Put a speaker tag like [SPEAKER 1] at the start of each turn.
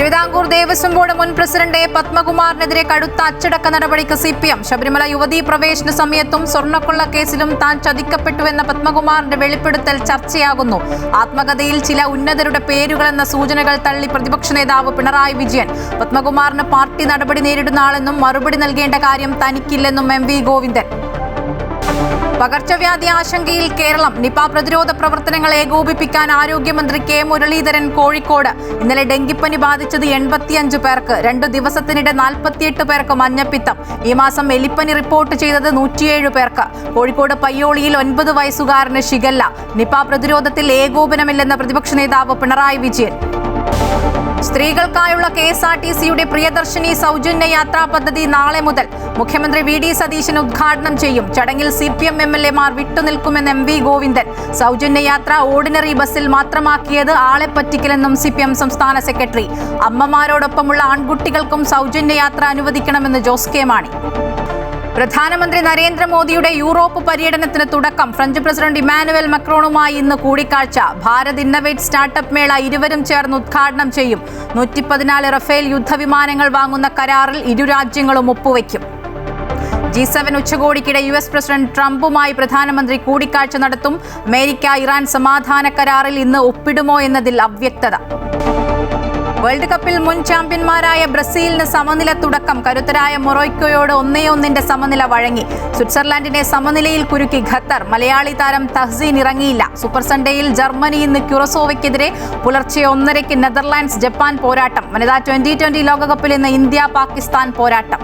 [SPEAKER 1] Thiruvithamkoor Devaswom board മുൻ president പത്മകുമാറിനെതിരെ കടുത്ത അച്ചടക്ക നടപടിക്ക് CPM. ശബരിമല യുവതീ പ്രവേശന സമയത്തും സ്വർണ്ണക്കൊള്ള കേസിലും താൻ ചതിക്കപ്പെട്ടുവെന്ന പത്മകുമാറിന്റെ വെളിപ്പെടുത്തൽ ചർച്ചയാകുന്നു. ആത്മകഥയിൽ ചില ഉന്നതരുടെ പേരുകളെന്ന സൂചനകൾ തള്ളി പ്രതിപക്ഷ നേതാവ് പിണറായി വിജയൻ. പത്മകുമാറിന് പാർട്ടി നടപടി നേരിടുന്ന ആളെന്നും മറുപടി നൽകേണ്ട കാര്യം തനിക്കില്ലെന്നും MV ഗോവിന്ദൻ. പകർച്ചവ്യാധി ആശങ്കയിൽ കേരളം. നിപ പ്രതിരോധ പ്രവർത്തനങ്ങൾ ഏകോപിപ്പിക്കാൻ ആരോഗ്യമന്ത്രി K. മുരളീധരൻ കോഴിക്കോട്. ഇന്നലെ ഡെങ്കിപ്പനി ബാധിച്ചത് 85 പേർക്ക്. 2 ദിവസത്തിനിടെ 48 പേർക്ക് മഞ്ഞപ്പിത്തം. ഈ മാസം എലിപ്പനി റിപ്പോർട്ട് ചെയ്തത് 107 പേർക്ക്. കോഴിക്കോട് പയ്യോളിയിൽ 9 വയസ്സുകാരന് ഷിഗല്ല. നിപ പ്രതിരോധത്തിൽ ഏകോപനമില്ലെന്ന് പ്രതിപക്ഷ നേതാവ് പിണറായി വിജയൻ. സ്ത്രീകൾക്കായുള്ള KSRTCയുടെ പ്രിയദർശിനി സൗജന്യ യാത്രാ പദ്ധതി നാളെ മുതൽ മുഖ്യമന്ത്രി VD സതീശൻ ഉദ്ഘാടനം ചെയ്യും. ചടങ്ങിൽ CPM MLA-മാർ വിട്ടുനിൽക്കുമെന്ന് MV ഗോവിന്ദൻ. സൗജന്യ യാത്ര ഓർഡിനറി ബസ്സിൽ മാത്രമാക്കിയത് ആളെ പറ്റിക്കലെന്നും CPM സംസ്ഥാന സെക്രട്ടറി. അമ്മമാരോടൊപ്പമുള്ള ആൺകുട്ടികൾക്കും സൗജന്യ യാത്ര അനുവദിക്കണമെന്ന് ജോസ് കെ മാണി. പ്രധാനമന്ത്രി നരേന്ദ്രമോദിയുടെ യൂറോപ്പ് പര്യടനത്തിന് തുടക്കം. ഫ്രഞ്ച് പ്രസിഡന്റ് ഇമ്മാനുവൽ മക്രോണുമായി ഇന്ന് കൂടിക്കാഴ്ച. ഭാരത് ഇന്നവേറ്റ് സ്റ്റാർട്ടപ്പ് മേള ഇരുവരും ചേർന്ന് ഉദ്ഘാടനം ചെയ്യും. 114 റഫേൽ യുദ്ധവിമാനങ്ങൾ വാങ്ങുന്ന കരാറിൽ ഇരു രാജ്യങ്ങളും ഒപ്പുവയ്ക്കും. G7 ഉച്ചകോടിക്കിടെ US പ്രസിഡന്റ് ട്രംപുമായി പ്രധാനമന്ത്രി കൂടിക്കാഴ്ച നടത്തും. അമേരിക്ക ഇറാൻ സമാധാന കരാറിൽ ഇന്ന് ഒപ്പിടുമോ എന്നതിൽ അവ്യക്തത. വേൾഡ് കപ്പിൽ മുൻ ചാമ്പ്യന്മാരായ ബ്രസീലിന് സമനില തുടക്കം. കരുത്തരായ മൊറോക്കോയോട് 1-1 സമനില വഴങ്ങി. സ്വിറ്റ്സർലാൻഡിനെ സമനിലയിൽ കുരുക്കി ഖത്തർ. മലയാളി താരം തഹ്സീൻ ഇറങ്ങിയില്ല. സൂപ്പർ സൺഡേയിൽ ജർമ്മനി ഇന്ന് ക്യുറസോവയ്ക്കെതിരെ. പുലർച്ചെ 1:30 നെതർലാൻഡ്സ് ജപ്പാൻ പോരാട്ടം. വനിതാ 2020 ലോകകപ്പിൽ ഇന്ന് ഇന്ത്യ പാകിസ്ഥാൻ പോരാട്ടം.